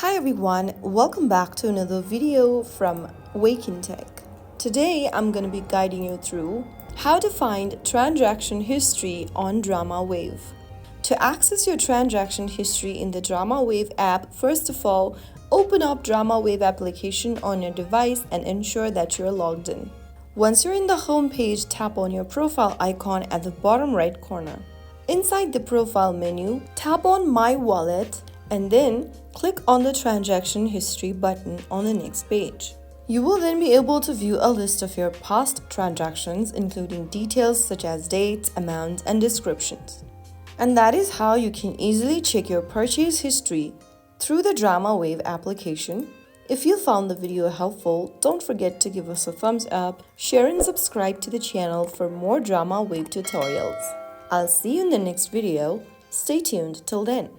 Hi everyone, welcome back to another video from Wake&Tech. Today I'm going to be guiding you through how to find transaction history on DramaWave. To access your transaction history in the DramaWave app, first of all, open up DramaWave application on your device and ensure that you're logged in. Once you're in the home page, tap on your profile icon at the bottom right corner. Inside the profile menu, tap on My Wallet and then click on the transaction history button on the next page. You will then be able to view a list of your past transactions, including details such as dates, amounts, and descriptions. And that is how you can easily check your purchase history through the DramaWave application. If you found the video helpful, don't forget to give us a thumbs up, share and subscribe to the channel for more DramaWave tutorials. I'll see you in the next video. Stay tuned till then.